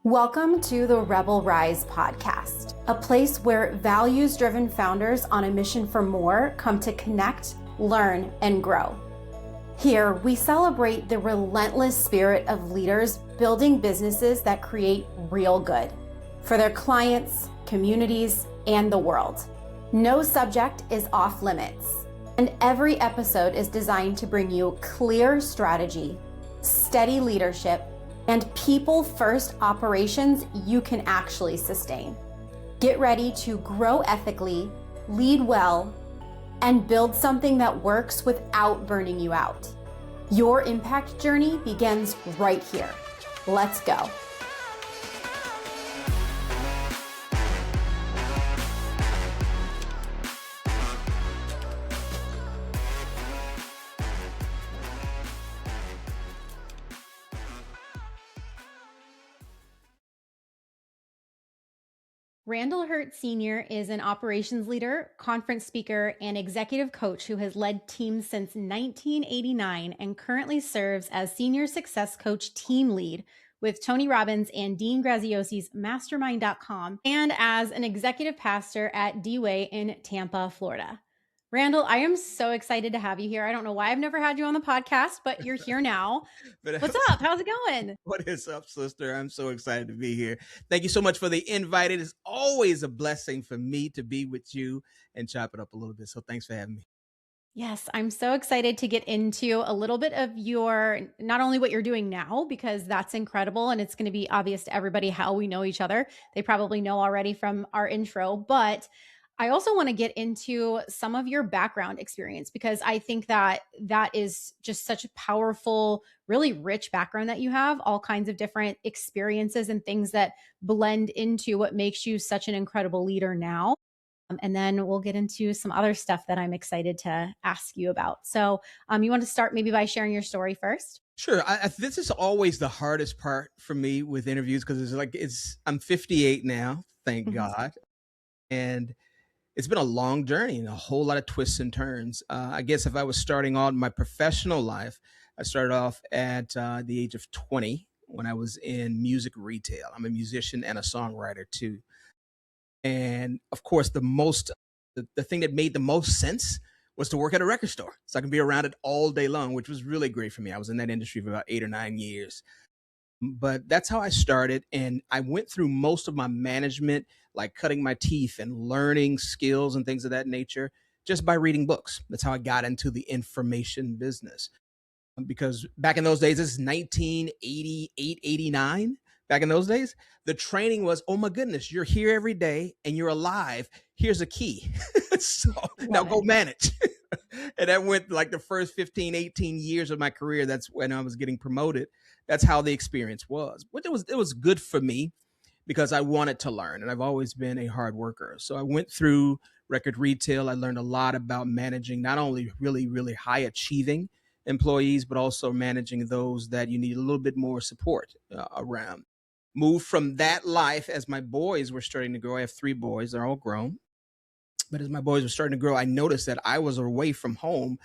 Welcome to the Rebel Rise podcast, a place where values-driven founders on a mission for more come to connect, learn, and grow. Here, we celebrate the relentless spirit of leaders building businesses that create real good for their clients, communities, and the world. No subject is off limits, and every episode is designed to bring you clear strategy, steady leadership, and people-first operations you can actually sustain. Get ready to grow ethically, lead well, and build something that works without burning you out. Your impact journey begins right here. Let's go. Randall Hurt Sr. is an operations leader, conference speaker, and executive coach who has led teams since 1989 and currently serves as Senior Success Coach Team Lead with Tony Robbins and Dean Graziosi's Mastermind.com, and as an executive pastor at D-Way in Tampa, Florida. Randall, I am so excited to have you here. I don't know why I've never had you on the podcast, but you're here now. What's up? How's it going? What is up, sister? I'm so excited to be here. Thank you so much for the invite. It is always a blessing for me to be with you and chop it up a little bit. So thanks for having me. Yes, I'm so excited to get into a little bit of your, not only what you're doing now, because that's incredible and it's going to be obvious to everybody how we know each other. They probably know already from our intro, but I also want to get into some of your background experience because I think that that is just such a powerful, really rich background that you have, all kinds of different experiences and things that blend into what makes you such an incredible leader now. And then we'll get into some other stuff that I'm excited to ask you about. So you want to start maybe by sharing your story first? Sure. This is always the hardest part for me with interviews because I'm 58 now, thank God. And it's been a long journey and a whole lot of twists and turns. I guess if I was starting on my professional life, I started off at the age of 20 when I was in music retail. I'm a musician and a songwriter too. And of course, the thing that made the most sense was to work at a record store. So I can be around it all day long, which was really great for me. I was in that industry for about 8 or 9 years. But that's how I started. And I went through most of my management, like cutting my teeth and learning skills and things of that nature, just by reading books. That's how I got into the information business. Because back in those days, this is 1988, 89. Back in those days, the training was, oh my goodness, you're here every day and you're alive. Here's a key. So now go manage. And that went like the first 15, 18 years of my career. That's when I was getting promoted. That's how the experience was. But it was good for me because I wanted to learn and I've always been a hard worker. So I went through record retail. I learned a lot about managing not only really, really high achieving employees, but also managing those that you need a little bit more support around. Moved from that life as my boys were starting to grow. I have 3 boys. They're all grown. But as my boys were starting to grow, I noticed that I was away from home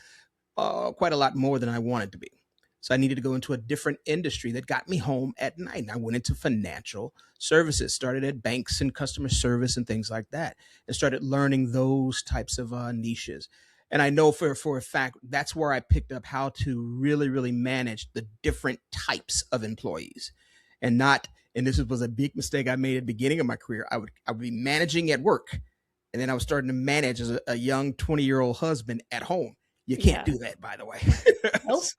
quite a lot more than I wanted to be. So I needed to go into a different industry that got me home at night. And I went into financial services, started at banks and customer service and things like that, and started learning those types of niches. And I know for a fact, that's where I picked up how to really, really manage the different types of employees and not, and this was a big mistake I made at the beginning of my career. I would be managing at work. And then I was starting to manage as a young 20-year-old husband at home. You can't do that, by the way. Nope. So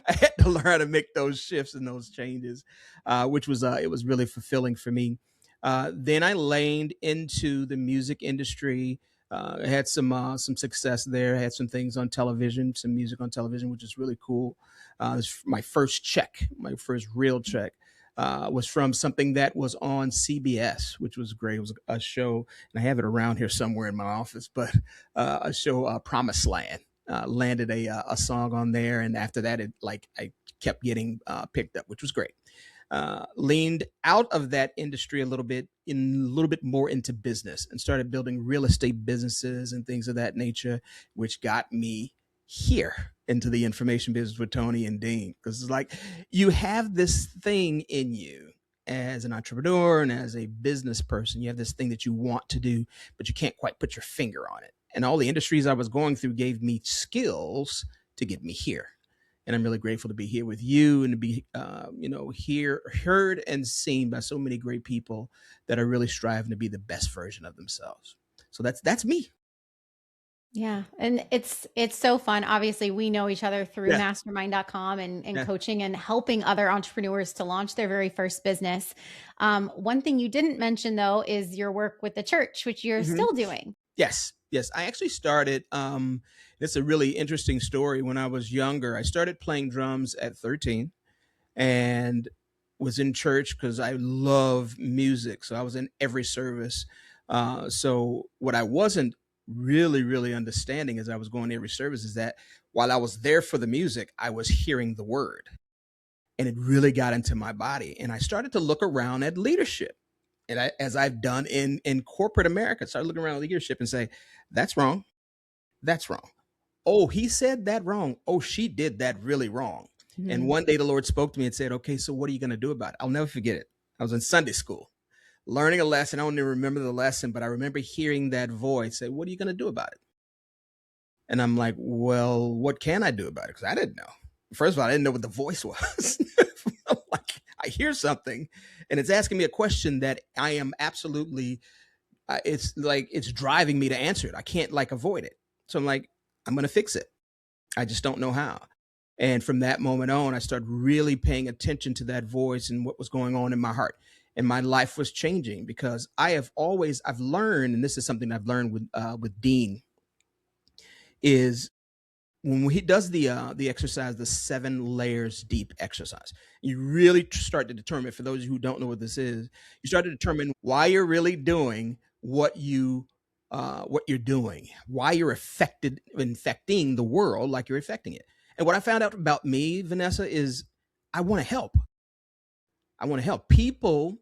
I had to learn how to make those shifts and those changes, which was it was really fulfilling for me. Then I laned into the music industry. I had some success there. I had some things on television, some music on television, which is really cool. It was my first check, my first real check. Was from something that was on CBS, which was great. It was a show, and I have it around here somewhere in my office, but a show, Promised Land, landed a song on there. And after that, I kept getting picked up, which was great. Leaned out of that industry a little bit more into business and started building real estate businesses and things of that nature, which got me here into the information business with Tony and Dean. Because it's like you have this thing in you as an entrepreneur and as a business person, you have this thing that you want to do, but you can't quite put your finger on it. And all the industries I was going through gave me skills to get me here. And I'm really grateful to be here with you and to be, here, heard and seen by so many great people that are really striving to be the best version of themselves. So that's me. Yeah. And it's so fun. Obviously, we know each other through Yeah. mastermind.com and Yeah. coaching and helping other entrepreneurs to launch their very first business. One thing you didn't mention though is your work with the church, which you're Mhm. still doing. Yes, yes. I actually started. It's a really interesting story. When I was younger, I started playing drums at 13, and was in church because I love music. So I was in every service. So what I wasn't really understanding as I was going to every service is that while I was there for the music, I was hearing the word, and it really got into my body. And I started to look around at leadership, and as I've done in corporate America, started looking around at leadership and say, "That's wrong. That's wrong. Oh, he said that wrong. Oh, she did that really wrong." And Mhm. one day the Lord spoke to me and said, "Okay, so what are you going to do about it?" I'll never forget it. I was in Sunday school learning a lesson. I don't even remember the lesson, but I remember hearing that voice say, "What are you going to do about it?" And I'm like, "Well, what can I do about it?" Because I didn't know. First of all, I didn't know what the voice was. I'm like, I hear something and it's asking me a question that I am absolutely, it's like it's driving me to answer it. I can't like avoid it. So I'm like, I'm going to fix it. I just don't know how. And from that moment on, I started really paying attention to that voice and what was going on in my heart. And my life was changing because I've learned, and this is something I've learned with Dean, is when he does the exercise, the 7 layers deep exercise, you really start to determine. For those who don't know what this is, you start to determine why you're really doing what you're doing, why you're infecting the world like you're affecting it. And what I found out about me, Vanessa, is I want to help. I want to help. People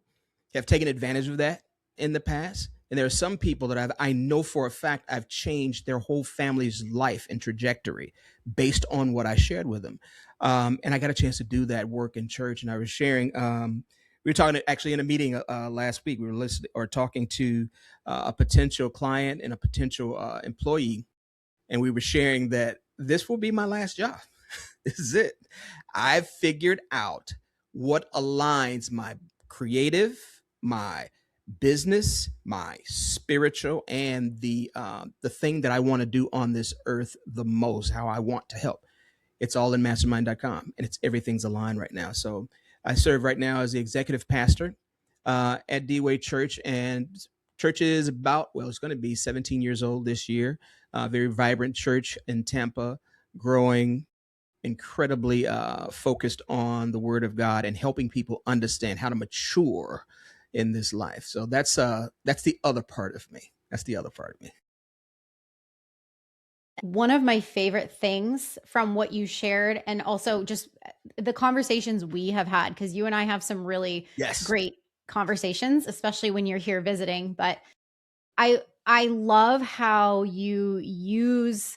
have taken advantage of that in the past. And there are some people that I know for a fact I've changed their whole family's life and trajectory based on what I shared with them. And I got a chance to do that work in church. And I was sharing, we were talking actually in a meeting last week. We were listening or talking to a potential client and a potential employee. And we were sharing that this will be my last job. This is it. I've figured out what aligns my creative, my business, my spiritual, and the thing that I want to do on this earth the most, how I want to help. It's all in mastermind.com, and it's everything's aligned right now. So I serve right now as the executive pastor at D-Way Church, and church is about, well, it's going to be 17 years old this year. Very vibrant church in Tampa, growing, incredibly focused on the Word of God and helping people understand how to mature in this life. So that's the other part of me. That's the other part of me. One of my favorite things from what you shared, and also just the conversations we have had, because you and I have some really Yes. great conversations, especially when you're here visiting. But I love how you use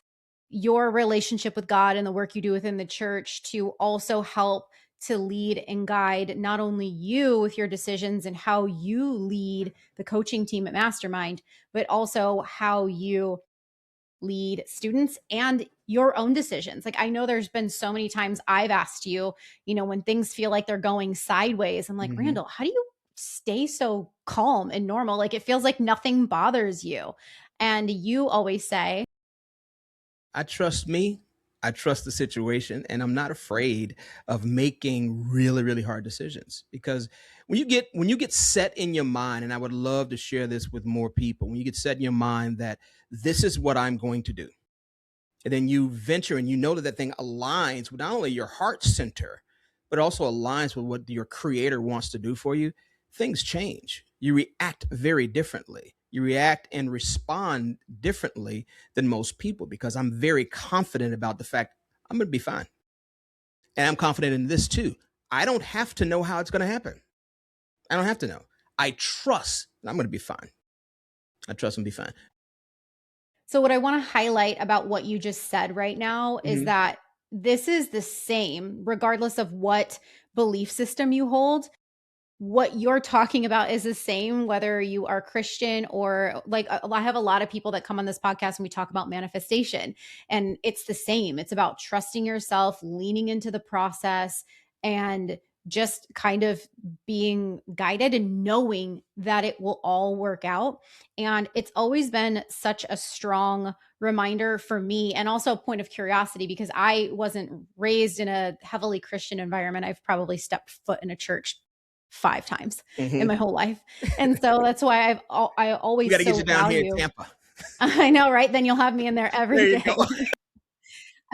your relationship with God and the work you do within the church to also help to lead and guide not only you with your decisions and how you lead the coaching team at Mastermind, but also how you lead students and your own decisions. Like, I know there's been so many times I've asked you, when things feel like they're going sideways, I'm like, Hmm. Randall, how do you stay so calm and normal? Like, it feels like nothing bothers you. And you always say, I trust me. I trust the situation, and I'm not afraid of making really hard decisions. Because when you get set in your mind, and I would love to share this with more people, when you get set in your mind that this is what I'm going to do, and then you venture and you know that that thing aligns with not only your heart center, but also aligns with what your creator wants to do for you, things change. You react very differently. You react and respond differently than most people because I'm very confident about the fact I'm going to be fine. And I'm confident in this too. I don't have to know how it's going to happen. I don't have to know. I trust that I'm going to be fine. I trust and be fine. so what I want to highlight about what you just said right now is Mhm. that this is the same, regardless of what belief system you hold. what you're talking about is the same, whether you are Christian or like I have a lot of people that come on this podcast and we talk about manifestation, and it's the same. It's about trusting yourself, leaning into the process, and just kind of being guided and knowing that it will all work out. And it's always been such a strong reminder for me, and also a point of curiosity, because I wasn't raised in a heavily Christian environment. I've probably stepped foot in a church 5 times in my whole life. And so that's why I always We got to get you down value. here in Tampa. I know, right? Then you'll have me in there every day. Go.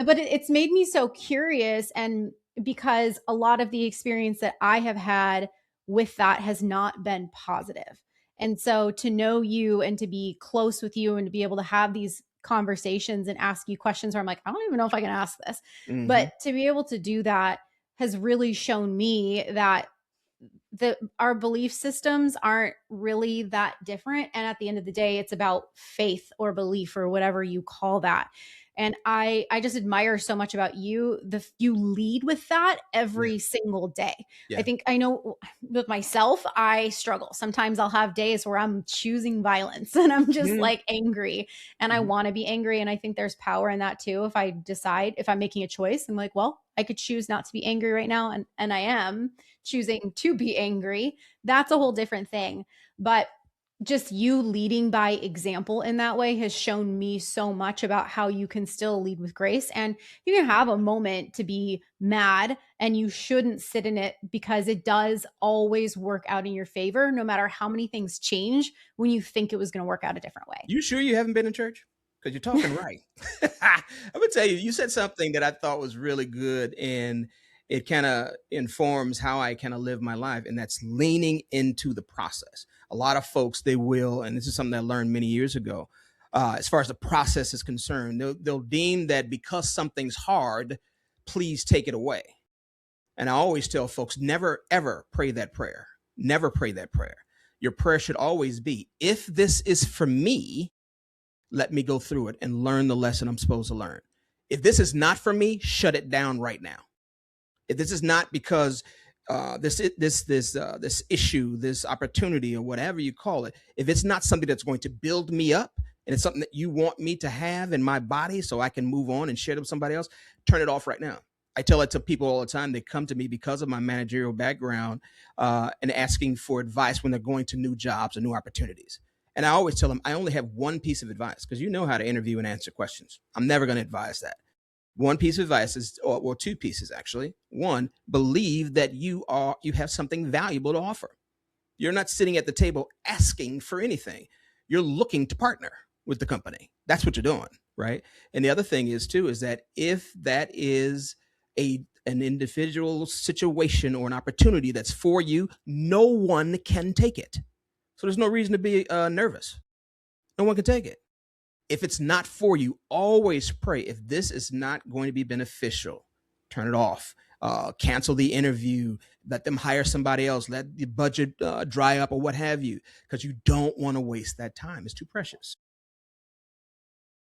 But it's made me so curious, and because a lot of the experience that I have had with that has not been positive. And so to know you and to be close with you and to be able to have these conversations and ask you questions where I'm like, I don't even know if I can ask this. But to be able to do that has really shown me that our belief systems aren't really that different. And at the end of the day, it's about faith or belief or whatever you call that. And I just admire so much about you. You lead with that every single day. I think I know with myself, I struggle. Sometimes I'll have days where I'm choosing violence and I'm just like angry, and I want to be angry. And I think there's power in that too. If I decide, if I'm making a choice, I'm like, well, I could choose not to be angry right now. And I am choosing to be angry. That's a whole different thing. But just you leading by example in that way has shown me so much about how you can still lead with grace. And you can have a moment to be mad, and you shouldn't sit in it, because it does always work out in your favor, no matter how many things change when you think it was going to work out a different way. You sure you haven't been in church? Because you're talking right. I'm going to tell you, you said something that I thought was really good, and it kind of informs how I kind of live my life, and that's leaning into the process. A lot of folks, they will, and this is something I learned many years ago, as far as the process is concerned, they'll deem that because something's hard, please take it away. And I always tell folks, never, ever pray that prayer. Never pray that prayer. Your prayer should always be, if this is for me, let me go through it and learn the lesson I'm supposed to learn. If this is not for me, shut it down right now. If this is not because this issue, this opportunity, or whatever you call it, if it's not something that's going to build me up, and it's something that you want me to have in my body so I can move on and share it with somebody else, turn it off right now. I tell it to people all the time. They come to me because of my managerial background and asking for advice when they're going to new jobs or new opportunities. And I always tell them, I only have one piece of advice, because you know how to interview and answer questions. I'm never going to advise that. One piece of advice is, or two pieces actually. One, believe that you have something valuable to offer. You're not sitting at the table asking for anything. You're looking to partner with the company. That's what you're doing, right? And the other thing is too, is that if that is an individual situation or an opportunity that's for you, no one can take it. So there's no reason to be nervous. No one can take it. If it's not for you, always pray. If this is not going to be beneficial, turn it off. Cancel the interview. Let them hire somebody else. Let the budget dry up or what have you, because you don't want to waste that time. It's too precious.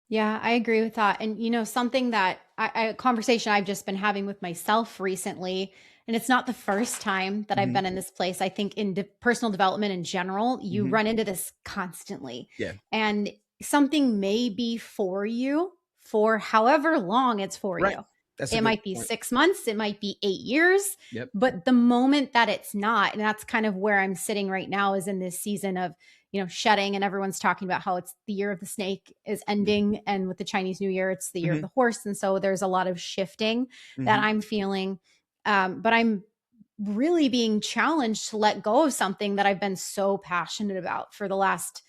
Yeah, I agree with that. And something that a conversation I've just been having with myself recently, and it's not the first time that I've been in this place. I think in personal development in general, you run into this constantly. Yeah. And something may be for you for however long it's for Right. you. That's a It good might be point. 6 months, it might be 8 years, Yep. but the moment that it's not, and that's kind of where I'm sitting right now, is in this season of, shedding, and everyone's talking about how it's the year of the snake is ending. And with the Chinese New Year, it's the year of the horse. And so there's a lot of shifting that I'm feeling. But I'm really being challenged to let go of something that I've been so passionate about for the last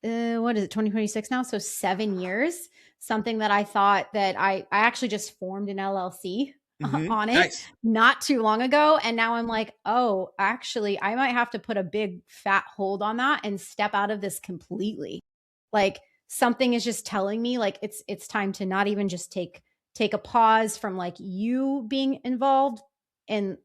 2026 now? So 7 years, something that I thought that I actually just formed an LLC on it Nice. not too long ago. And now I'm like, oh, actually, I might have to put a big fat hold on that and step out of this completely. Like, something is just telling me like it's time to not even just take a pause from like you being involved and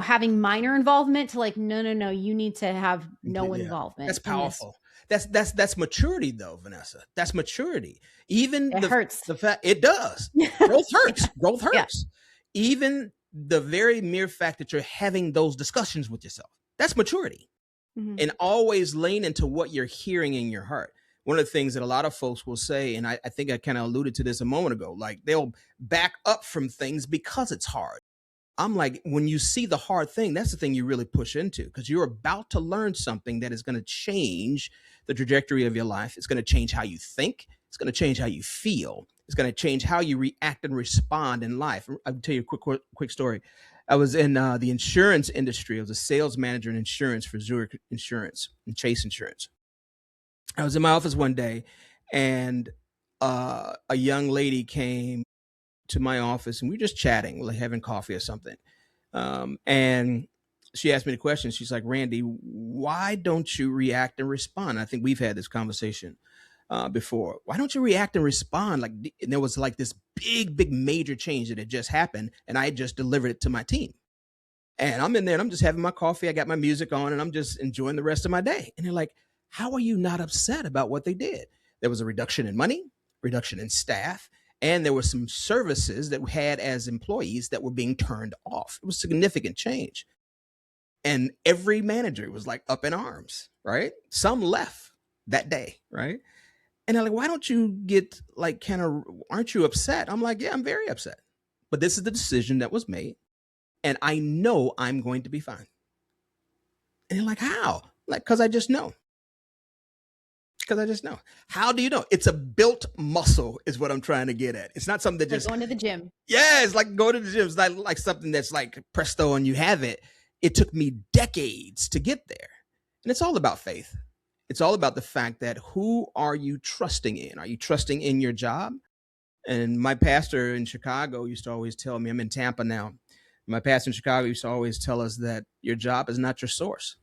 having minor involvement to like, no, you need to have no involvement. That's powerful. That's maturity though, Vanessa. That's maturity. Even it hurts. The fact it does. Growth hurts. Growth hurts. Yeah. Even the very mere fact that you're having those discussions with yourself, that's maturity. And always lean into what you're hearing in your heart. One of the things that a lot of folks will say, and I think I kind of alluded to this a moment ago, like they'll back up from things because it's hard. I'm like, when you see the hard thing, that's the thing you really push into, because you're about to learn something that is going to change the trajectory of your life. It's going to change how you think. It's going to change how you feel. It's going to change how you react and respond in life. I'll tell you a quick story. I was in the insurance industry. I was a sales manager in insurance for Zurich Insurance and Chase Insurance. I was in my office one day, and a young lady came to my office, and we were just chatting, like having coffee or something. And she asked me the question. She's like, Randy, why don't you react and respond? I think we've had this conversation before. Why don't you react and respond? Like, and there was like this big major change that had just happened, and I had just delivered it to my team. And I'm in there and I'm just having my coffee. I got my music on and I'm just enjoying the rest of my day. And they're like, how are you not upset about what they did? There was a reduction in money, reduction in staff, and there were some services that we had as employees that were being turned off. It was significant change. And every manager was like up in arms, right? Some left that day, right? And they're like, why don't you get like aren't you upset? I'm like, yeah, I'm very upset. But this is the decision that was made. And I know I'm going to be fine. And you're like, how? Like, because I just know. Because I just know. How do you know? It's a built muscle is what I'm trying to get at. It's not something that just... Like going to the gym. Yeah, it's like going to the gym. It's not like something that's like presto and you have it. It took me decades to get there. And it's all about faith. It's all about the fact that who are you trusting in? Are you trusting in your job? And my pastor in Chicago used to always tell me, I'm in Tampa now. My pastor in Chicago used to always tell us that your job is not your source.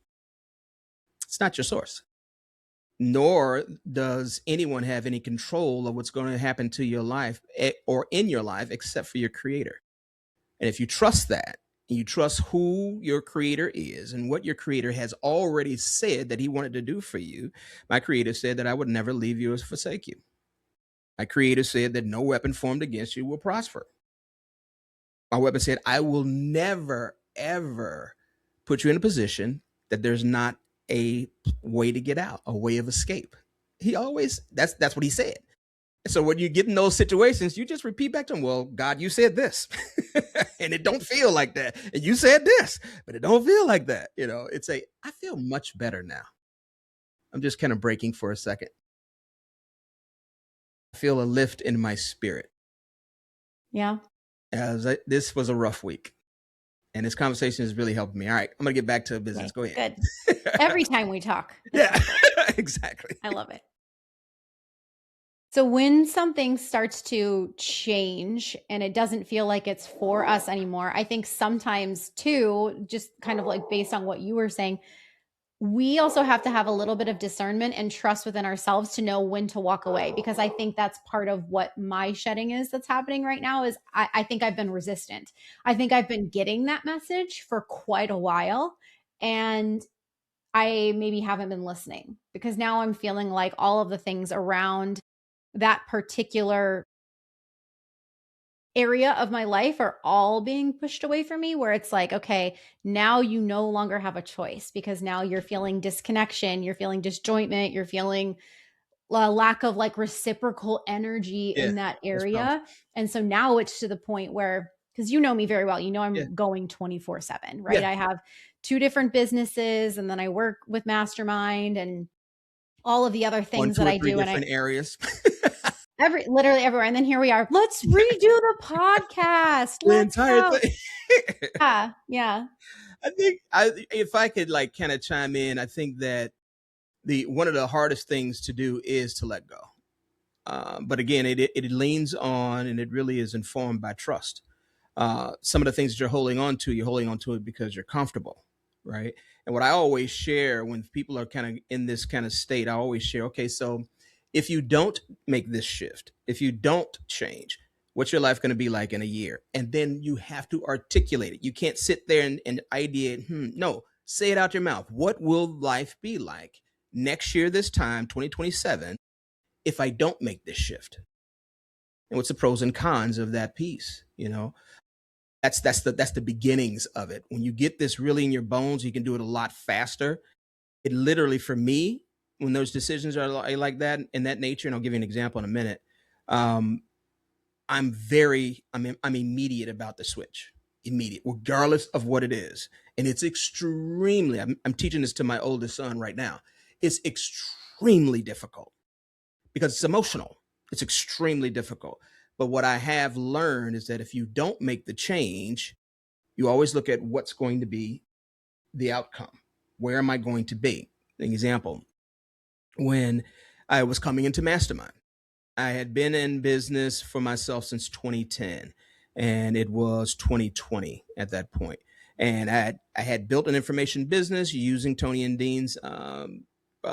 It's not your source. Nor does anyone have any control of what's going to happen to your life or in your life except for your creator. And if you trust that, and you trust who your creator is and what your creator has already said that he wanted to do for you, my creator said that I would never leave you or forsake you. My creator said that no weapon formed against you will prosper. My weapon said, I will never, ever put you in a position that there's not a way to get out, a way of escape. He always, that's what he said. So when you get in those situations, you just repeat back to him, well, God, you said this and it don't feel like that. And you said this, but it don't feel like that. You know, I feel much better now. I'm just kind of breaking for a second. I feel a lift in my spirit. Yeah. This was a rough week. And this conversation has really helped me. All right, I'm going to get back to business. Okay, go ahead. Good. Every time we talk. Yeah, exactly. I love it. So when something starts to change and it doesn't feel like it's for us anymore, I think sometimes too, just kind of like based on what you were saying, we also have to have a little bit of discernment and trust within ourselves to know when to walk away, because I think that's part of what my shedding is that's happening right now is I think I've been resistant. I think I've been getting that message for quite a while and I maybe haven't been listening, because now I'm feeling like all of the things around that particular area of my life are all being pushed away from me, where it's like, okay, now you no longer have a choice, because now you're feeling disconnection, you're feeling disjointment, you're feeling a lack of like reciprocal energy in that area. And so now it's to the point where, because you know me very well, you know, I'm going 24/7, right? I have 2 different businesses and then I work with Mastermind and all of the other things that I do. Different areas. Literally everywhere. And then here we are. Let's redo the podcast. The entire thing. Yeah. I think if I could like kind of chime in, I think that one of the hardest things to do is to let go. But again, it leans on, and it really is informed by trust. Some of the things that you're holding on to it because you're comfortable, right? And what I always share when people are kind of in this kind of state, I always share, okay, so if you don't make this shift, if you don't change, what's your life going to be like in a year? And then you have to articulate it. You can't sit there and ideate. No, say it out your mouth. What will life be like next year, this time, 2027, if I don't make this shift? And what's the pros and cons of that piece, you know? That's the beginnings of it. When you get this really in your bones, you can do it a lot faster. It literally, for me, when those decisions are like that in that nature, and I'll give you an example in a minute. Um, I'm immediate about the switch, immediate, regardless of what it is. And it's extremely, I'm teaching this to my oldest son right now. It's extremely difficult because it's emotional. It's extremely difficult. But what I have learned is that if you don't make the change, you always look at what's going to be the outcome. Where am I going to be? An example, when I was coming into mastermind, I had been in business for myself since 2010, and it was 2020 at that point. And I had built an information business using Tony and Dean's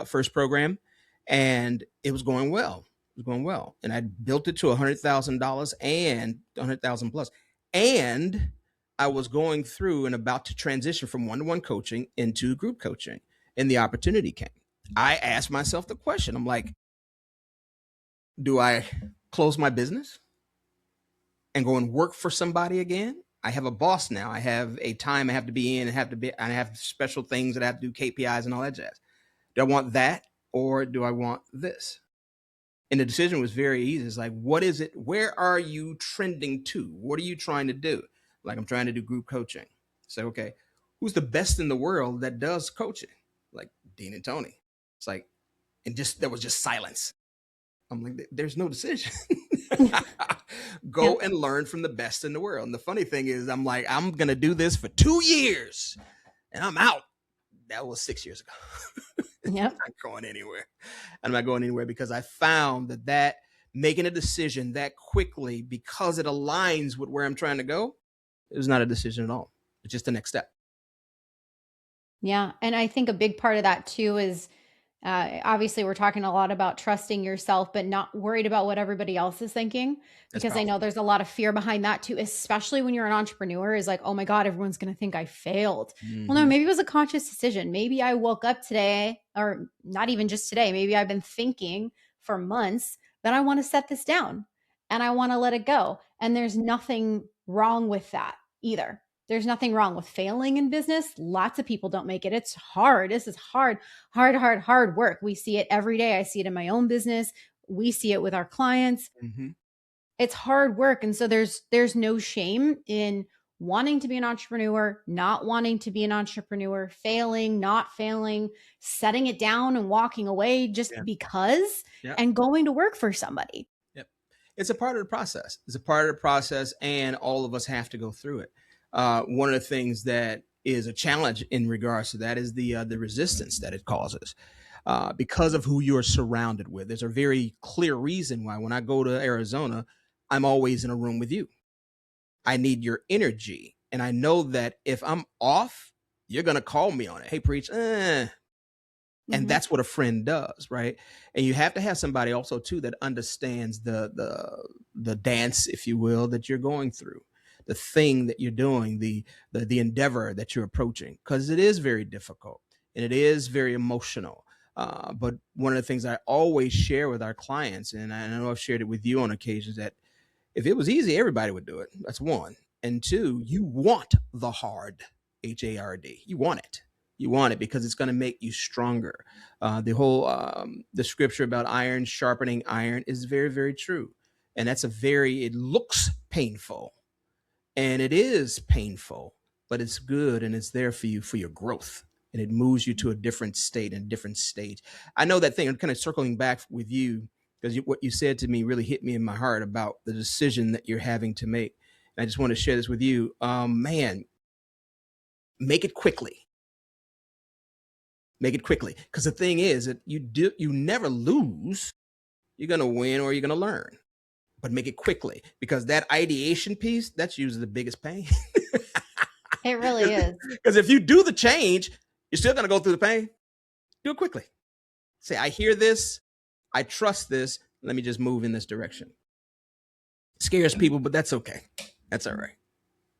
first program, and it was going well. It was going well, and I built it to $100,000 and 100,000 plus, and I was going through and about to transition from one-to-one coaching into group coaching, and the opportunity came. I asked myself the question. I'm like, do I close my business and go and work for somebody again? I have a boss now. I have a time I have to be in and I have special things that I have to do, KPIs and all that jazz. Do I want that or do I want this? And the decision was very easy. It's like, what is it? Where are you trending to? What are you trying to do? Like, I'm trying to do group coaching. So, okay, who's the best in the world that does coaching? Like Dean and Tony. It's like, and just there was just silence. I'm like, there's no decision. Go Yep. and learn from the best in the world. And the funny thing is, I'm like, I'm going to do this for 2 years and I'm out. That was 6 years ago. Yep. I'm not going anywhere. I'm not going anywhere because I found that making a decision that quickly because it aligns with where I'm trying to go, it was not a decision at all. It's just the next step. Yeah. And I think a big part of that too is obviously we're talking a lot about trusting yourself, but not worried about what everybody else is thinking, That's because I know powerful. there's a lot of fear behind that too, especially when you're an entrepreneur is like, oh my God, everyone's going to think I failed. Well, no, Mm-hmm. maybe it was a conscious decision. Maybe I woke up today, or not even just today. Maybe I've been thinking for months that I want to set this down and I want to let it go. And there's nothing wrong with that either. There's nothing wrong with failing in business. Lots of people don't make it. It's hard. This is hard, hard work. We see it every day. I see it in my own business. We see it with our clients. Mm-hmm. It's hard work. And so there's no shame in wanting to be an entrepreneur, not wanting to be an entrepreneur, failing, not failing, setting it down and walking away just Yeah. because, Yeah. and going to work for somebody. Yep. It's a part of the process. It's a part of the process, and all of us have to go through it. One of the things that is a challenge in regards to that is the resistance that it causes because of who you're surrounded with. There's a very clear reason why when I go to Arizona, I'm always in a room with you. I need your energy, and I know that if I'm off, you're gonna call me on it. Hey, preach. And Mhm. that's what a friend does, right? And you have to have somebody also too that understands the dance, if you will, that you're going through, the thing that you're doing, the endeavor that you're approaching, because it is very difficult and it is very emotional. But one of the things I always share with our clients, and I know I've shared it with you on occasions, that if it was easy, everybody would do it. That's one. And two, you want the hard, HARD. You want it. You want it because it's going to make you stronger. The scripture about iron sharpening iron is very, very true. And it looks painful, and it is painful, but it's good and it's there for you for your growth. And it moves you to a different state and a different stage. I know that thing. I'm kind of circling back with you because what you said to me really hit me in my heart about the decision that you're having to make. And I just want to share this with you. Man, make it quickly. Make it quickly. Because the thing is that you never lose. You're gonna win or you're gonna learn. But make it quickly because that ideation piece, that's usually the biggest pain. It really is. Because if you do the change, you're still gonna go through the pain. Do it quickly. Say, I hear this, I trust this. Let me just move in this direction. Scares people, but that's okay. That's all right.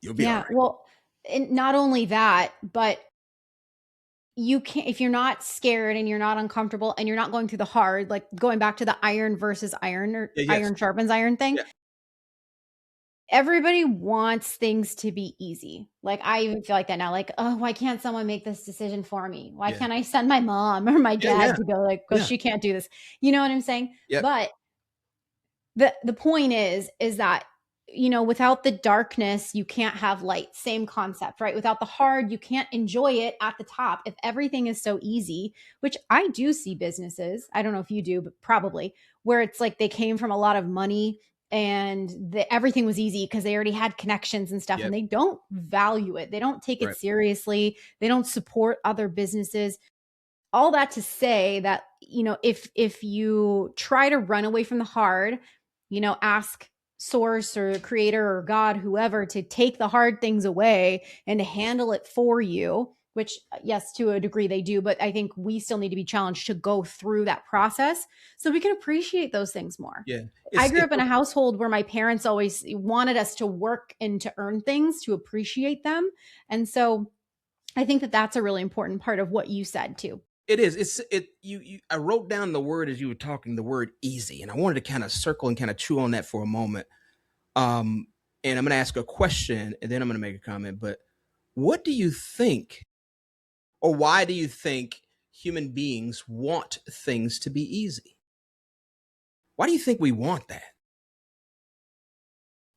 You'll be all Yeah. right. Well, and not only that, but you can't, if you're not scared and you're not uncomfortable and you're not going through the hard, like going back to the iron versus iron or Yeah, yes. iron sharpens iron thing, Yeah. everybody wants things to be easy. Like, I even feel like that now. Like, oh, why can't someone make this decision for me? Why Yeah. can't I send my mom or my Yeah. Yeah. dad to go, like, because Yeah. she can't do this? You know what I'm saying? Yep. But the point is that, without the darkness you can't have light. Same concept, right? Without the hard you can't enjoy it at the top. If everything is so easy, which I do see businesses, I don't know if you do, but probably, where it's like they came from a lot of money and everything was easy because they already had connections and stuff, and Yep. they don't value it, they don't take it Right. seriously, they don't support other businesses. All that to say that, if you try to run away from the hard, ask source or creator or God, whoever, to take the hard things away and to handle it for you, which, yes, to a degree they do, but I think we still need to be challenged to go through that process so we can appreciate those things more. Yeah. I It's grew up in a household where my parents always wanted us to work and to earn things to appreciate them. And so I think that that's a really important part of what you said too. It is. I wrote down the word as you were talking, the word easy, and I wanted to kind of circle and kind of chew on that for a moment. Um, and I'm going to ask a question, and then I'm going to make a comment. But what do you think, or why do you think human beings want things to be easy? Why do you think we want that?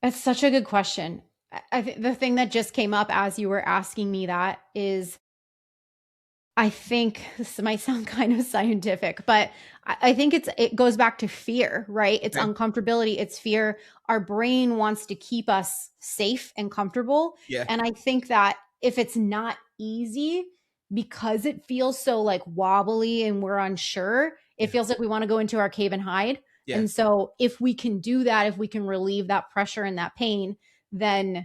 That's such a good question. I think the thing that just came up as you were asking me that is, I think this might sound kind of scientific, but I think it goes back to fear, right? It's Okay. uncomfortability, it's fear. Our brain wants to keep us safe and comfortable. Yeah. And I think that if it's not easy, because it feels so like wobbly and we're unsure, it Yeah. feels like we want to go into our cave and hide. Yeah. And so if we can do that, if we can relieve that pressure and that pain, then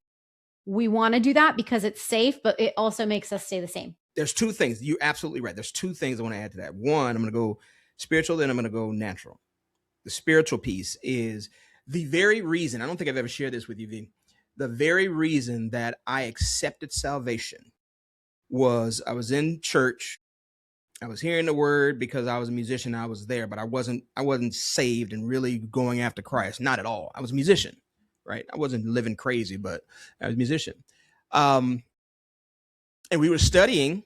we want to do that because it's safe, but it also makes us stay the same. There's two things. You're absolutely right. There's two things I want to add to that. One, I'm going to go spiritual, then I'm going to go natural. The spiritual piece is the very reason, I don't think I've ever shared this with you, V. The very reason that I accepted salvation was I was in church. I was hearing the word because I was a musician. I was there, but I wasn't saved and really going after Christ. Not at all. I was a musician, right? I wasn't living crazy, but I was a musician. And we were studying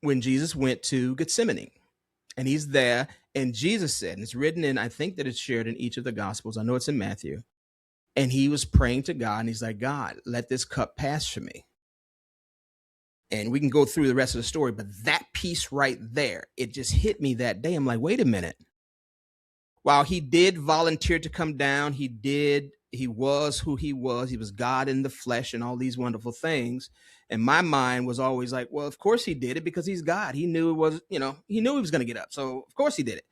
when Jesus went to Gethsemane, and he's there, and Jesus said, and it's written in, I think that it's shared in each of the Gospels. I know it's in Matthew. And he was praying to God, and he's like, God, let this cup pass from me. And we can go through the rest of the story, but that piece right there, it just hit me that day. I'm like, wait a minute. While he did volunteer to come down, he was who he was. He was God in the flesh and all these wonderful things. And my mind was always like, well, of course he did it because he's God. He knew it was, he knew he was going to get up. So of course he did it.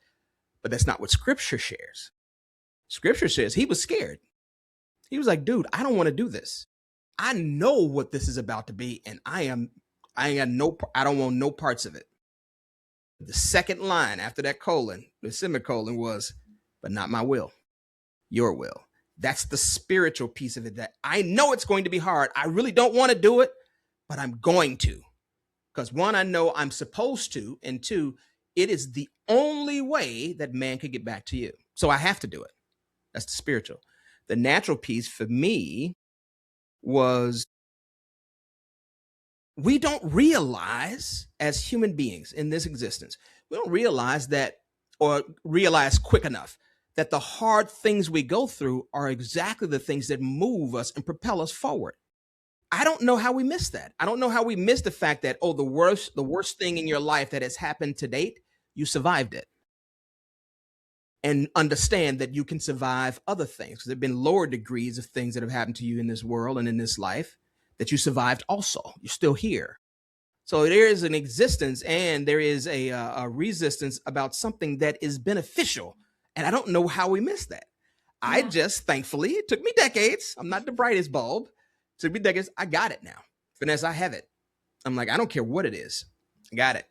But that's not what scripture shares. Scripture says he was scared. He was like, dude, I don't want to do this. I know what this is about to be. And I don't want no parts of it. The second line after that colon, the semicolon, was, but not my will, your will. That's the spiritual piece of it, that I know it's going to be hard. I really don't want to do it, but I'm going to. Because one, I know I'm supposed to, and two, it is the only way that man could get back to you. So I have to do it. That's the spiritual. The natural piece for me was, we don't realize as human beings in this existence, we don't realize that, or realize quick enough, that the hard things we go through are exactly the things that move us and propel us forward. I don't know how we miss that. I don't know how we miss the fact that, the worst thing in your life that has happened to date, you survived it. And understand that you can survive other things. There have been lower degrees of things that have happened to you in this world and in this life that you survived also. You're still here. So there is an existence, and there is a resistance about something that is beneficial. And I don't know how we miss that. Yeah. I just, thankfully, it took me decades. I'm not the brightest bulb. It took me decades. I got it now. Vanessa, I have it. I'm like, I don't care what it is. I got it.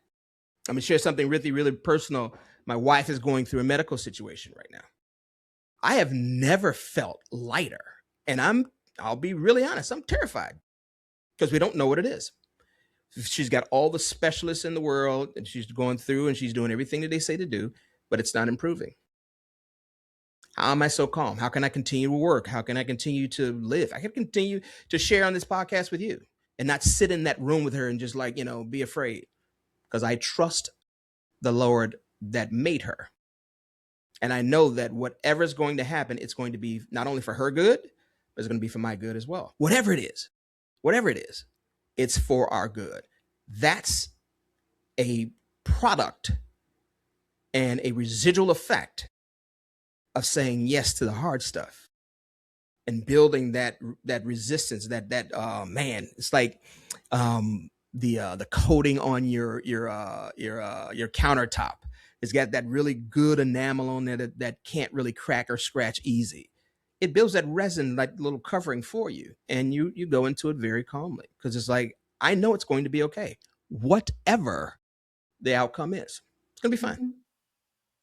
I'm going to share something really, really personal. My wife is going through a medical situation right now. I have never felt lighter. And I'll be really honest, I'm terrified because we don't know what it is. She's got all the specialists in the world, and she's going through and she's doing everything that they say to do, but it's not improving. How am I so calm? How can I continue to work? How can I continue to live? I can continue to share on this podcast with you and not sit in that room with her and just like, be afraid, because I trust the Lord that made her. And I know that whatever is going to happen, it's going to be not only for her good, but it's going to be for my good as well. Whatever it is, it's for our good. That's a product and a residual effect of saying yes to the hard stuff and building that resistance, that man, it's like the coating on your countertop. It's got that really good enamel on there that can't really crack or scratch easy. It builds that resin, like little covering for you, and you go into it very calmly, because it's like, I know it's going to be okay, whatever the outcome is. It's gonna be fine. Mm-hmm.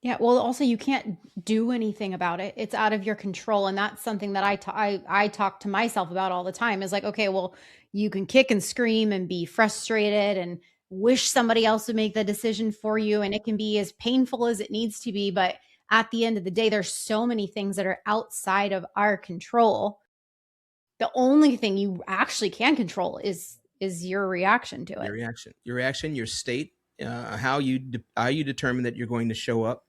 Yeah. Well, also you can't do anything about it. It's out of your control. And that's something that I talk to myself about all the time, is like, okay, well, you can kick and scream and be frustrated and wish somebody else would make the decision for you. And it can be as painful as it needs to be. But at the end of the day, there's so many things that are outside of our control. The only thing you actually can control is your reaction to it. Your reaction, your state, how you determine that you're going to show up.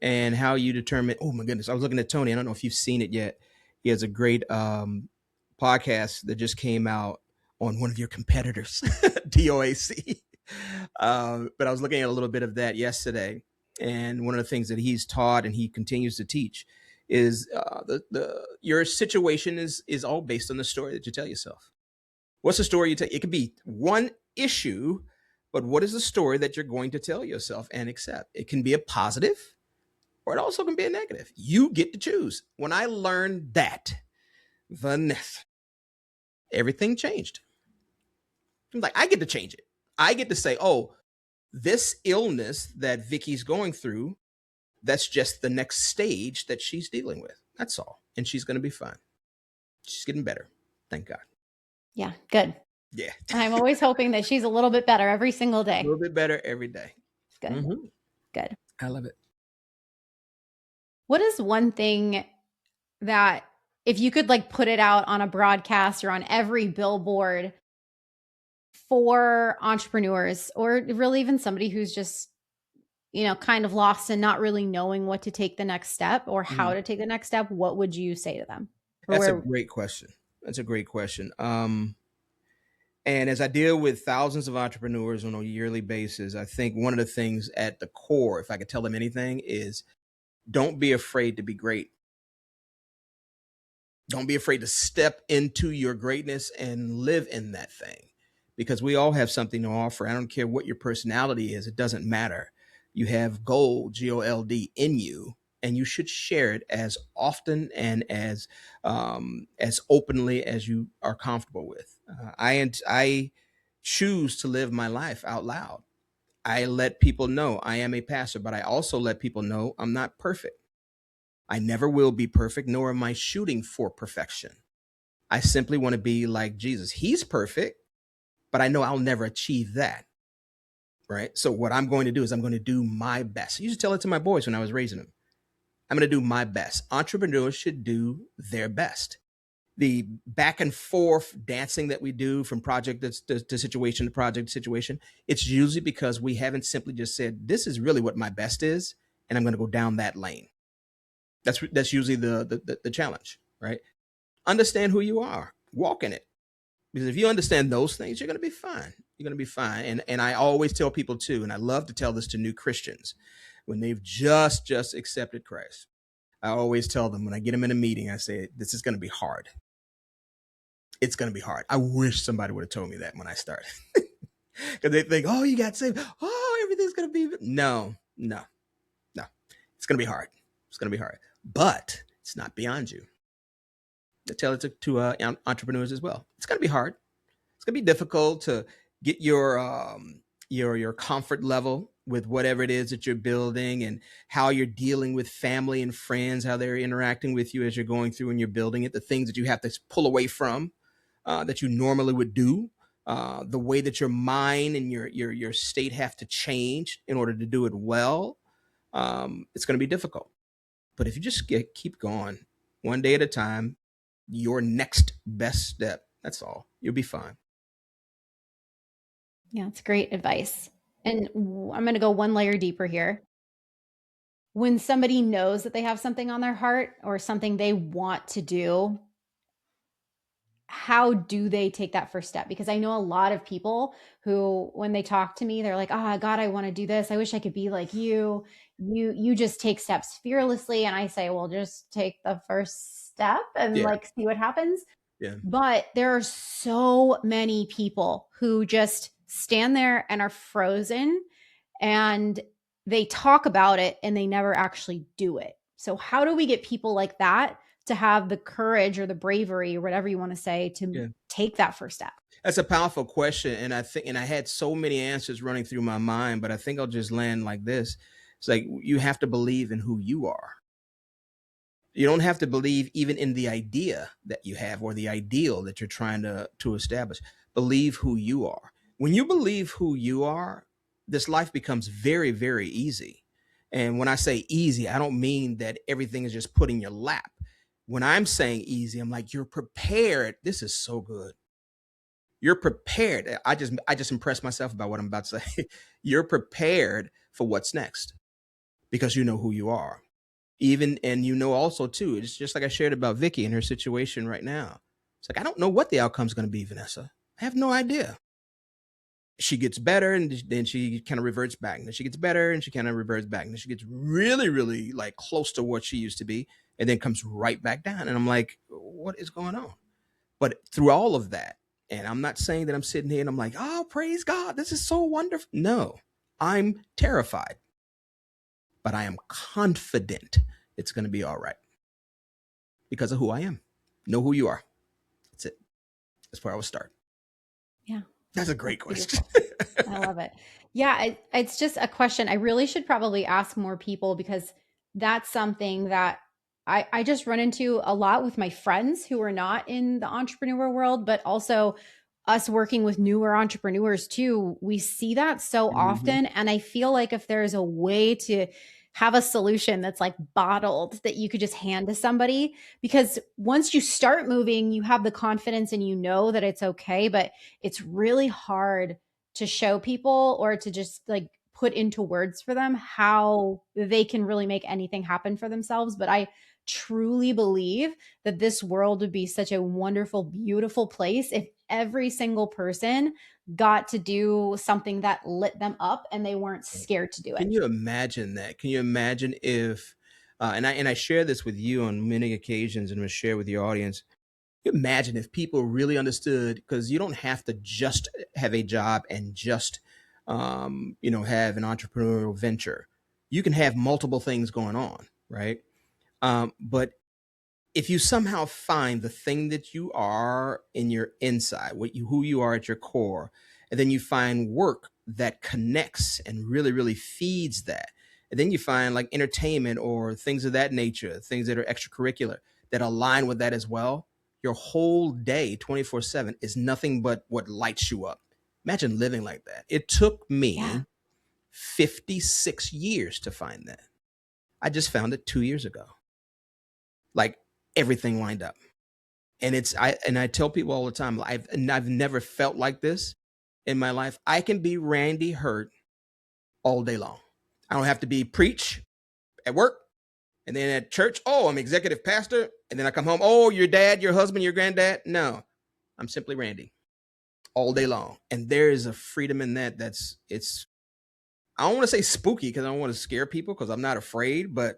And how you determine, oh my goodness, I was looking at Tony. I don't know if you've seen it yet. He has a great podcast that just came out on one of your competitors, DOAC. But I was looking at a little bit of that yesterday. And one of the things that he's taught and he continues to teach is your situation is all based on the story that you tell yourself. What's the story you tell? It could be one issue, but what is the story that you're going to tell yourself and accept? It can be a positive, or it also can be a negative. You get to choose. When I learned that, Vanessa, everything changed. I'm like, I get to change it. I get to say, oh, this illness that Vicky's going through, that's just the next stage that she's dealing with. That's all. And she's going to be fine. She's getting better. Thank God. Yeah, good. Yeah. I'm always hoping that she's a little bit better every single day. A little bit better every day. Good. Mm-hmm. Good. I love it. What is one thing that, if you could like put it out on a broadcast or on every billboard for entrepreneurs, or really even somebody who's just, kind of lost and not really knowing what to take the next step or how to take the next step, what would you say to them? That's a great question. And as I deal with thousands of entrepreneurs on a yearly basis, I think one of the things at the core, if I could tell them anything, is don't be afraid to be great. Don't be afraid to step into your greatness and live in that thing, because we all have something to offer. I don't care what your personality is. It doesn't matter. You have gold, G-O-L-D, in you, and you should share it as often and as openly as you are comfortable with. I choose to live my life out loud. I let people know I am a pastor, but I also let people know I'm not perfect. I never will be perfect, nor am I shooting for perfection. I simply want to be like Jesus. He's perfect, but I know I'll never achieve that. Right? So what I'm going to do is I'm going to do my best. I used to tell it to my boys when I was raising them. I'm going to do my best. Entrepreneurs should do their best. The back and forth dancing that we do from project to situation to project to situation, it's usually because we haven't simply just said, this is really what my best is, and I'm going to go down that lane. That's usually the challenge, right? Understand who you are. Walk in it. Because if you understand those things, you're going to be fine. You're going to be fine. And I always tell people too, and I love to tell this to new Christians, when they've just accepted Christ. I always tell them when I get them in a meeting, I say, this is going to be hard. It's going to be hard. I wish somebody would have told me that when I started. Because they think, oh, you got saved. Oh, everything's going to be. No. It's going to be hard. It's going to be hard. But it's not beyond you. I tell it to entrepreneurs as well. It's going to be hard. It's going to be difficult to get your comfort level with whatever it is that you're building, and how you're dealing with family and friends, how they're interacting with you as you're going through and you're building it, the things that you have to pull away from that you normally would do, the way that your mind and your state have to change in order to do it well. It's going to be difficult. But if you just keep going one day at a time, your next best step, that's all. You'll be fine. Yeah, it's great advice. And I'm going to go one layer deeper here. When somebody knows that they have something on their heart or something they want to do, how do they take that first step? Because I know a lot of people who, when they talk to me, they're like, oh God, I want to do this. I wish I could be like you. You just take steps fearlessly. And I say, well, just take the first step and Yeah. like see what happens. Yeah. But there are so many people who just stand there and are frozen, and they talk about it and they never actually do it. So how do we get people like that to have the courage or the bravery or whatever you want to say to take that first step? That's a powerful question. And I had so many answers running through my mind, but I think I'll just land like this. It's like, you have to believe in who you are. You don't have to believe even in the idea that you have or the ideal that you're trying to establish. Believe who you are. When you believe who you are, this life becomes very, very easy. And when I say easy, I don't mean that everything is just put in your lap. When I'm saying easy, I'm like, you're prepared. This is so good. You're prepared. I just impressed myself about what I'm about to say. You're prepared for what's next because you know who you are. And you know also too, it's just like I shared about Vicky and her situation right now. It's like, I don't know what the outcome's going to be, Vanessa. I have no idea. She gets better and then she kind of reverts back. And then she gets better and she kind of reverts back. And then she gets really, really like close to what she used to be and then comes right back down. And I'm like, what is going on? But through all of that, and I'm not saying that I'm sitting here and I'm like, oh, praise God, this is so wonderful. No, I'm terrified, but I am confident it's going to be all right because of who I am. Know who you are. That's it. That's where I would start. Yeah. That's a great question. I love it. Yeah, it's just a question I really should probably ask more people, because that's something that I just run into a lot with my friends who are not in the entrepreneur world, but also us working with newer entrepreneurs too. We see that so often. And I feel like if there's a way to have a solution that's like bottled that you could just hand to somebody, because once you start moving, you have the confidence and you know that it's okay, but it's really hard to show people or to just like put into words for them how they can really make anything happen for themselves. But I truly believe that this world would be such a wonderful, beautiful place if every single person got to do something that lit them up and they weren't scared to do it. Can you imagine that? Can you imagine if, and I share this with you on many occasions and will share with your audience. Imagine if people really understood, because you don't have to just have a job and just, have an entrepreneurial venture. You can have multiple things going on, right? But if you somehow find the thing that you are in your inside, who you are at your core, and then you find work that connects and really, really feeds that, and then you find like entertainment or things of that nature, things that are extracurricular that align with that as well, your whole day, 24/7, is nothing but what lights you up. Imagine living like that. It took me 56 years to find that. I just found it 2 years ago. Like, everything lined up. And I tell people all the time, I've never felt like this in my life. I can be Randy Hurt all day long. I don't have to be preach at work and then at church. Oh, I'm executive pastor. And then I come home. Oh, your dad, your husband, your granddad. No, I'm simply Randy all day long. And there is a freedom in that. I don't want to say spooky because I don't want to scare people because I'm not afraid, but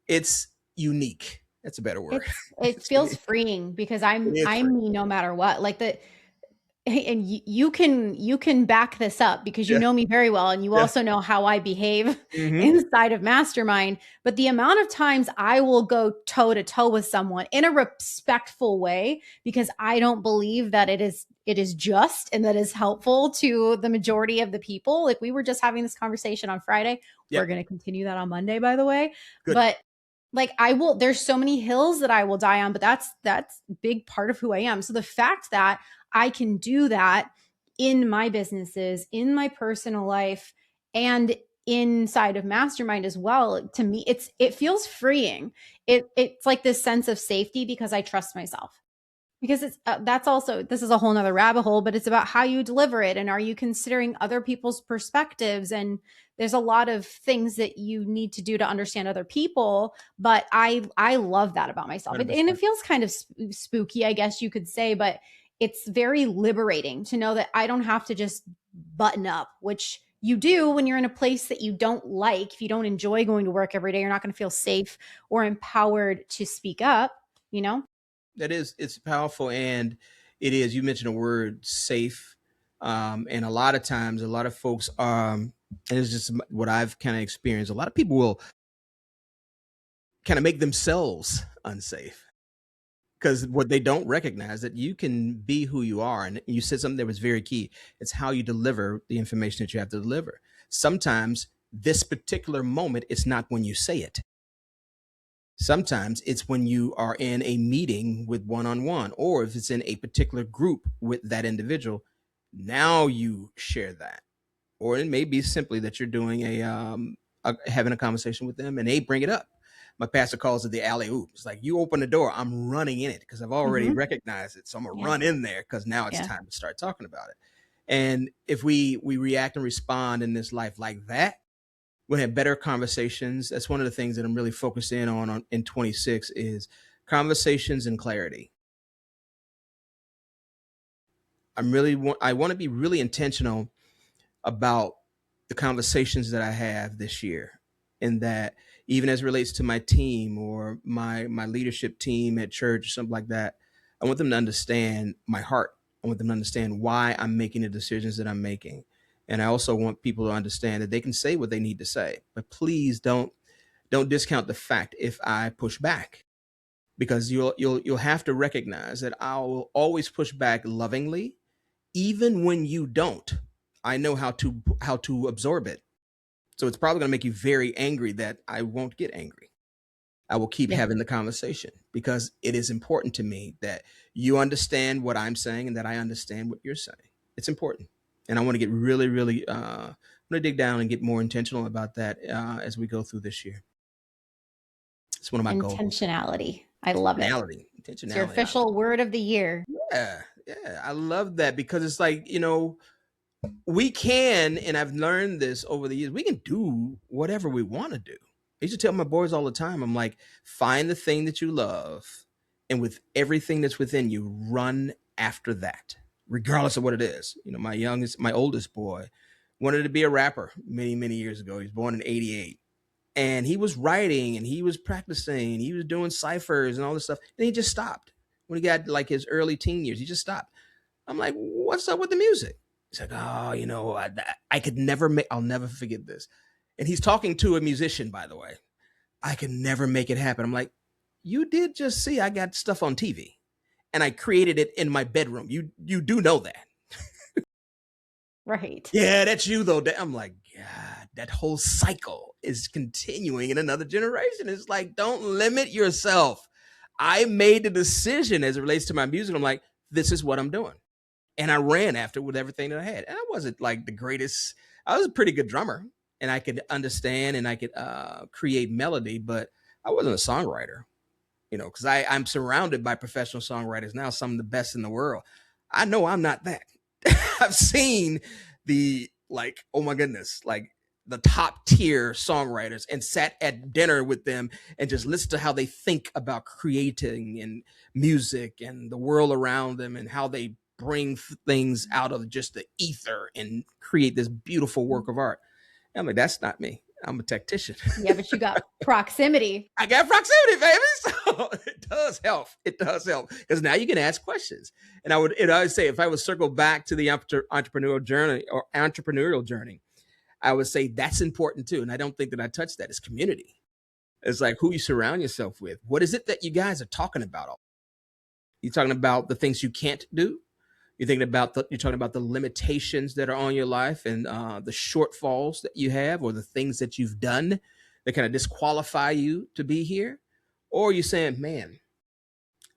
it's unique. That's a better word. It feels freeing because I'm me no matter what. Like and you can back this up because you know me very well, and you also know how I behave inside of Mastermind. But the amount of times I will go toe to toe with someone in a respectful way because I don't believe that it is just and that is helpful to the majority of the people. Like, we were just having this conversation on Friday. We're going to continue that on Monday, by the way. Good. But like, there's so many hills that I will die on, but that's a big part of who I am. So the fact that I can do that in my businesses, in my personal life, and inside of mastermind as well, to me, it feels freeing. It's like this sense of safety because I trust myself. Because that's also, this is a whole nother rabbit hole, but it's about how you deliver it. And are you considering other people's perspectives? And there's a lot of things that you need to do to understand other people. But I love that about myself. And it feels kind of spooky, I guess you could say, but it's very liberating to know that I don't have to just button up, which you do when you're in a place that you don't like. If you don't enjoy going to work every day, you're not going to feel safe or empowered to speak up, you know? It's powerful. And it is, you mentioned the word safe. And a lot of times, a lot of folks, and it's just what I've kind of experienced. A lot of people will kind of make themselves unsafe because what they don't recognize that you can be who you are. And you said something that was very key. It's how you deliver the information that you have to deliver. Sometimes this particular moment, it's not when you say it. Sometimes it's when you are in a meeting with one-on-one, or if it's in a particular group with that individual, now you share that. Or it may be simply that you're doing having a conversation with them and they bring it up. My pastor calls it the alley oop. It's like you open the door, I'm running in it because I've already recognized it. So I'm gonna run in there because now it's time to start talking about it. And if we react and respond in this life like that, we'll have better conversations. That's one of the things that I'm really focused on in 26 is conversations and clarity. I want to be really intentional about the conversations that I have this year, and that even as it relates to my team or my leadership team at church or something like that, I want them to understand my heart. I want them to understand why I'm making the decisions that I'm making. And I also want people to understand that they can say what they need to say, but please don't discount the fact if I push back, because you'll have to recognize that I will always push back lovingly, even when you don't. I know how to absorb it. So it's probably going to make you very angry that I won't get angry. I will keep having the conversation because it is important to me that you understand what I'm saying and that I understand what you're saying. It's important. And I want to get really, really, I want to dig down and get more intentional about that as we go through this year. It's one of my goals. Intentionality. I love it. Intentionality. It's your official word of the year. Yeah. I love that because it's like, we can, and I've learned this over the years, we can do whatever we want to do. I used to tell my boys all the time, I'm like, find the thing that you love, and with everything that's within you, run after that, regardless of what it is. My oldest boy wanted to be a rapper many, many years ago. He was born in 88. And he was writing and he was practicing, he was doing ciphers and all this stuff. And he just stopped. When he got like his early teen years, he just stopped. I'm like, what's up with the music? He's like, oh, I could never I'll never forget this. And he's talking to a musician, by the way. I could never make it happen. I'm like, you did just see I got stuff on TV and I created it in my bedroom. You do know that. Right. Yeah, that's you though. I'm like, God, that whole cycle is continuing in another generation. It's like, don't limit yourself. I made the decision as it relates to my music. I'm like, this is what I'm doing. And I ran after with everything that I had. And I wasn't like the greatest. I was a pretty good drummer and I could understand and I could create melody, but I wasn't a songwriter, because I'm surrounded by professional songwriters now, some of the best in the world. I know I'm not that. I've seen oh my goodness, like the top tier songwriters and sat at dinner with them and just listened to how they think about creating and music and the world around them and how they bring things out of just the ether and create this beautiful work of art. And I'm like, that's not me. I'm a tactician. Yeah, but you got proximity. I got proximity, baby. So it does help. It does help because now you can ask questions. And I would say, if I would circle back to the entrepreneurial journey, I would say that's important too. And I don't think that I touched that. It's community. It's like who you surround yourself with. What is it that you guys are talking about? You're talking about the things you can't do. You're talking about the limitations that are on your life and the shortfalls that you have or the things that you've done that kind of disqualify you to be here. Or you're saying, man,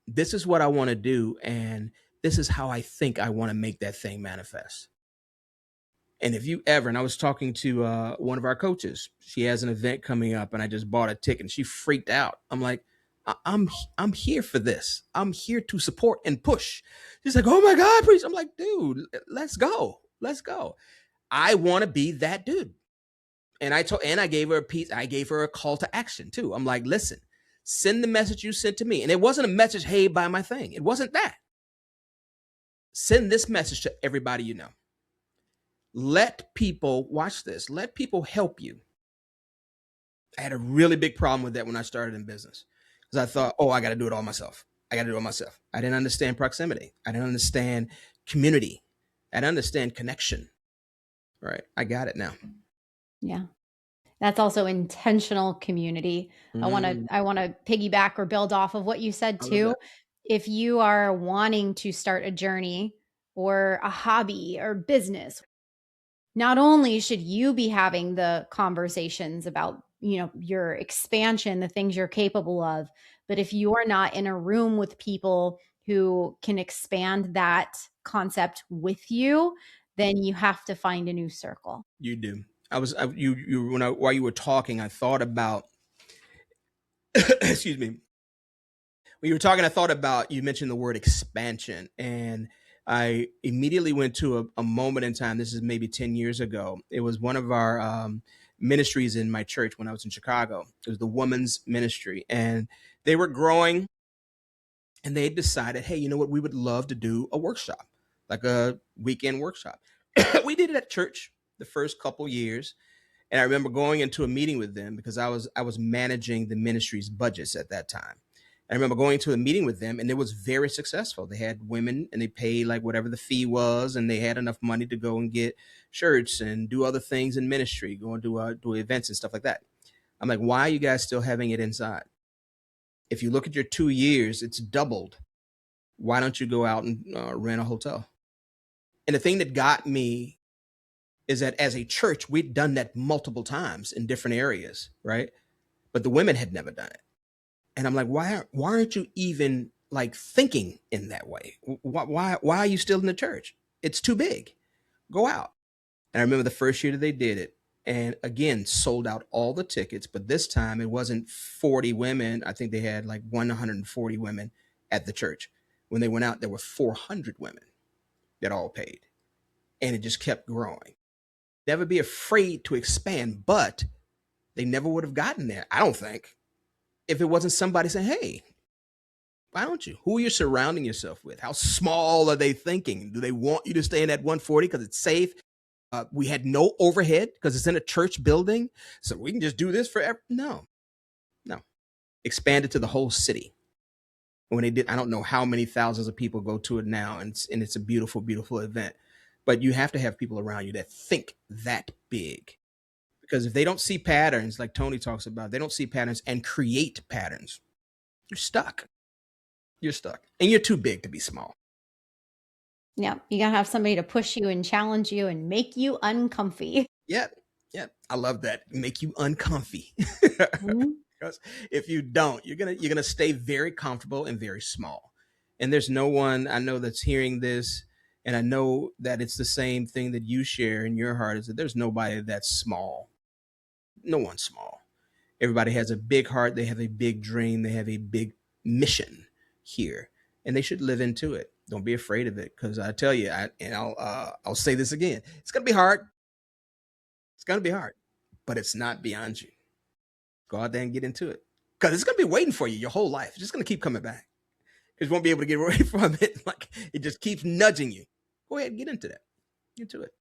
this is what I want to do. And this is how I think I want to make that thing manifest. And if you ever, and I was talking to one of our coaches, she has an event coming up, and I just bought a ticket, and she freaked out. I'm like, I'm here for this. I'm here to support and push. She's like, oh my God, preach. I'm like, dude, let's go. Let's go. I want to be that dude. And I gave her a piece. I gave her a call to action too. I'm like, listen, send the message you sent to me. And it wasn't a message, hey, buy my thing. It wasn't that. Send this message to everybody you know. Let people watch this. Let people help you. I had a really big problem with that when I started in business because I thought, oh, I got to do it all myself. I got to do it myself. I didn't understand proximity. I didn't understand community. I didn't understand connection. Right. I got it now. Yeah. That's also intentional community. I want to piggyback or build off of what you said too. If you are wanting to start a journey or a hobby or business, not only should you be having the conversations about, your expansion, the things you're capable of, but if you are not in a room with people who can expand that concept with you, then you have to find a new circle. You do. While you were talking, I thought about, excuse me. When you were talking, I thought about, you mentioned the word expansion, and I immediately went to a moment in time. This is maybe 10 years ago. It was one of our ministries in my church when I was in Chicago. It was the women's ministry, and they were growing, and they decided, hey, you know what? We would love to do a workshop, like a weekend workshop. We did it at church the first couple years. And I remember going into a meeting with them because I was managing the ministry's budgets at that time. I remember going to a meeting with them, and it was very successful. They had women, and they paid like whatever the fee was, and they had enough money to go and get shirts and do other things in ministry, go and do events and stuff like that. I'm like, why are you guys still having it inside? If you look at your 2 years, it's doubled. Why don't you go out and rent a hotel? And the thing that got me is that as a church, we'd done that multiple times in different areas, right? But the women had never done it. And I'm like, why aren't you even like thinking in that way? Why are you still in the church? It's too big. Go out. And I remember the first year that they did it, and again, sold out all the tickets. But this time it wasn't 40 women. I think they had like 140 women at the church. When they went out, there were 400 women that all paid. And it just kept growing. Never be afraid to expand, but they never would have gotten there, I don't think, if it wasn't somebody saying, hey, why don't you? Who are you surrounding yourself with? How small are they thinking? Do they want you to stay in that 140 because it's safe? We had no overhead because it's in a church building, so we can just do this forever. No. Expanded to the whole city. When they did, I don't know how many thousands of people go to it now, and it's a beautiful, beautiful event. But you have to have people around you that think that big. Because if they don't see patterns, like Tony talks about, they don't see patterns and create patterns, you're stuck. You're stuck. And you're too big to be small. Yeah. You got to have somebody to push you and challenge you and make you uncomfy. Yeah. I love that. Make you uncomfy. Because if you don't, you're gonna stay very comfortable and very small. And there's no one I know that's hearing this, and I know that it's the same thing that you share in your heart, is that there's nobody that's small. No one's small. Everybody has a big heart. They have a big dream. They have a big mission here, and they should live into it. Don't be afraid of it, because I tell you, I'll say this again. It's gonna be hard. It's gonna be hard, but it's not beyond you. Go out there and get into it, because it's gonna be waiting for you your whole life. It's just gonna keep coming back, because you won't be able to get away from it. Like, it just keeps nudging you. Go ahead and get into that. Get into it.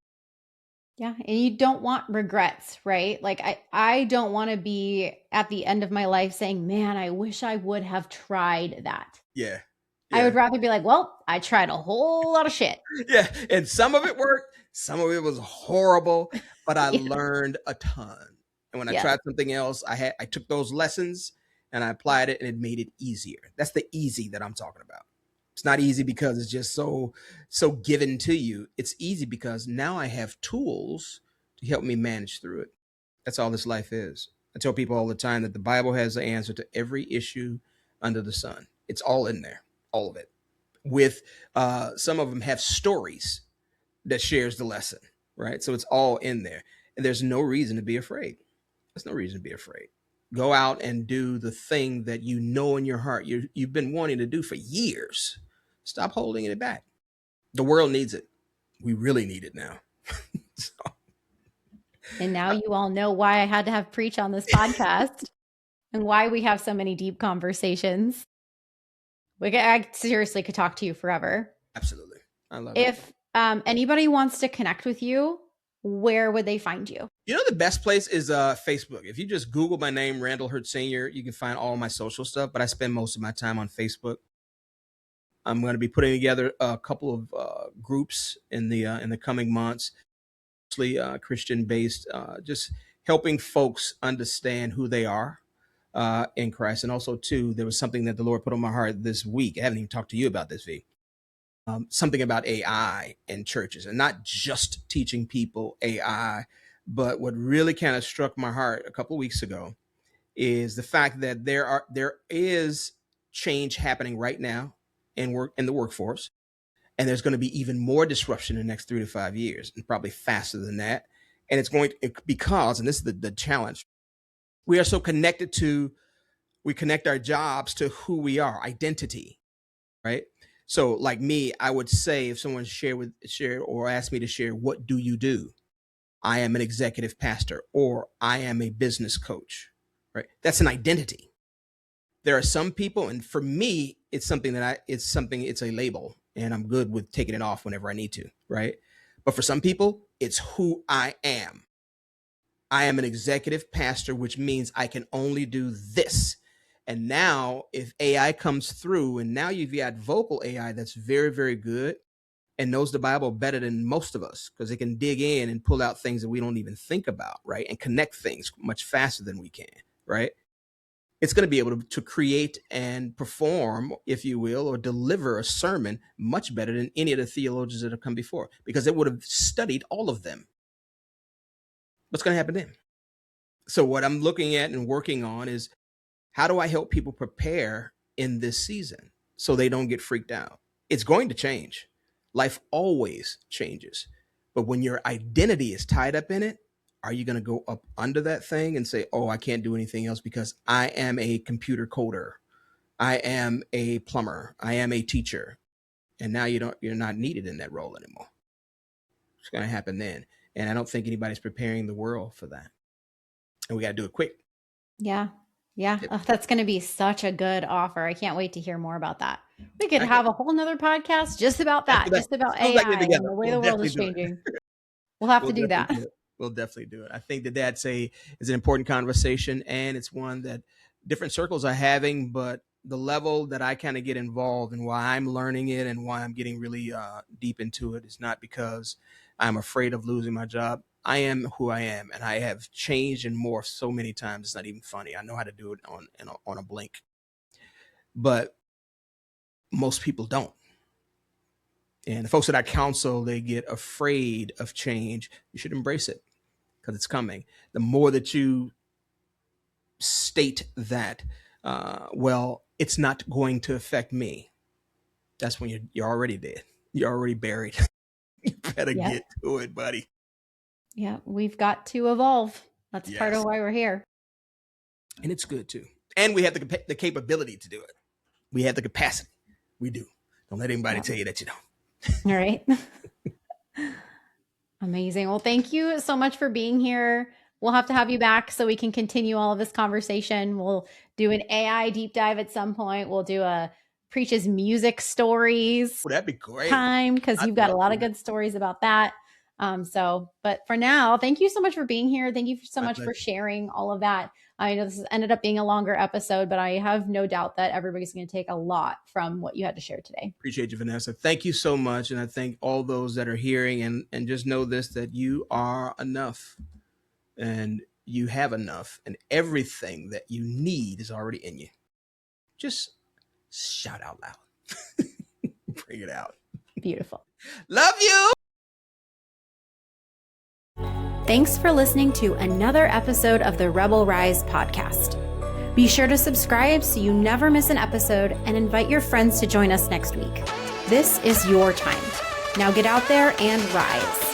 Yeah. And you don't want regrets, right? Like I don't want to be at the end of my life saying, man, I wish I would have tried that. Yeah. I would rather be like, well, I tried a whole lot of shit. Yeah. And some of it worked. Some of it was horrible, but I learned a ton. And when I tried something else, I took those lessons and I applied it, and it made it easier. That's the easy that I'm talking about. It's not easy because it's just so given to you. It's easy because now I have tools to help me manage through it. That's all this life is. I tell people all the time that the Bible has the answer to every issue under the sun. It's all in there, all of it. With some of them have stories that shares the lesson, right? So it's all in there. And there's no reason to be afraid. There's no reason to be afraid. Go out and do the thing that you know in your heart you've been wanting to do for years. Stop holding it back. The world needs it. We really need it now. So, and now you all know why I had to have Preach on this podcast and why we have so many deep conversations. I seriously could talk to you forever. Absolutely. I love it. If anybody wants to connect with you, where would they find you? You know, the best place is Facebook. If you just Google my name, Randall Hurt Sr., you can find all my social stuff, but I spend most of my time on Facebook. I'm going to be putting together a couple of groups in the coming months, mostly Christian-based, just helping folks understand who they are in Christ. And also, too, there was something that the Lord put on my heart this week. I haven't even talked to you about this, V. Something about AI in churches, and not just teaching people AI, but what really kind of struck my heart a couple of weeks ago is the fact that there is change happening right now in the workforce, and there's going to be even more disruption in the next 3 to 5 years, and probably faster than that. And it's going to, because, and this is the challenge, we are so connected to, we connect our jobs to who we are, identity, right? So like me, I would say if someone share or ask me to share, what do you do? I am an executive pastor, or I am a business coach, right? That's an identity. There are some people, and for me, it's a label, and I'm good with taking it off whenever I need to, right? But for some people, it's who I am. I am an executive pastor, which means I can only do this. And now if AI comes through, and now you've got vocal AI that's very, very good and knows the Bible better than most of us, because it can dig in and pull out things that we don't even think about, right? And connect things much faster than we can, right? It's going to be able to create and perform, if you will, or deliver a sermon much better than any of the theologians that have come before, because it would have studied all of them. What's going to happen then? So what I'm looking at and working on is, how do I help people prepare in this season so they don't get freaked out? It's going to change. Life always changes. But when your identity is tied up in it, are you going to go up under that thing and say, oh, I can't do anything else because I am a computer coder, I am a plumber, I am a teacher, and now you're not needed in that role anymore? It's going to happen then. And I don't think anybody's preparing the world for that. And we got to do it quick. Yeah. Oh, that's going to be such a good offer. I can't wait to hear more about that. We could have a whole nother podcast just about that, just about AI and the way the world is changing. We'll have to do that. We'll definitely do it. I think that's an important conversation, and it's one that different circles are having, but the level that I kind of get involved and why I'm learning it and why I'm getting really deep into it is not because I'm afraid of losing my job. I am who I am, and I have changed and morphed so many times. It's not even funny. I know how to do it on a blink, but most people don't. And the folks that I counsel, they get afraid of change. You should embrace it because it's coming. The more that you state that, well, it's not going to affect me, that's when you're already dead. You're already buried. You better get to it, buddy. Yeah, we've got to evolve. That's part of why we're here. And it's good too. And we have the capability to do it. We have the capacity. We do. Don't let anybody tell you that you don't. All right. Amazing. Well, thank you so much for being here. We'll have to have you back so we can continue all of this conversation. We'll do an AI deep dive at some point. We'll do a Preach's music stories. Oh, that'd be great. Time, because you've got a lot of good stories about that. But for now, thank you so much for being here. Thank you so much for sharing all of that. I know this has ended up being a longer episode, but I have no doubt that everybody's going to take a lot from what you had to share today. Appreciate you, Vanessa. Thank you so much. And I thank all those that are hearing, and just know this, that you are enough and you have enough, and everything that you need is already in you. Just shout out loud. Bring it out. Beautiful. Love you. Thanks for listening to another episode of the Rebel Rise podcast. Be sure to subscribe so you never miss an episode, and invite your friends to join us next week. This is your time. Now get out there and rise.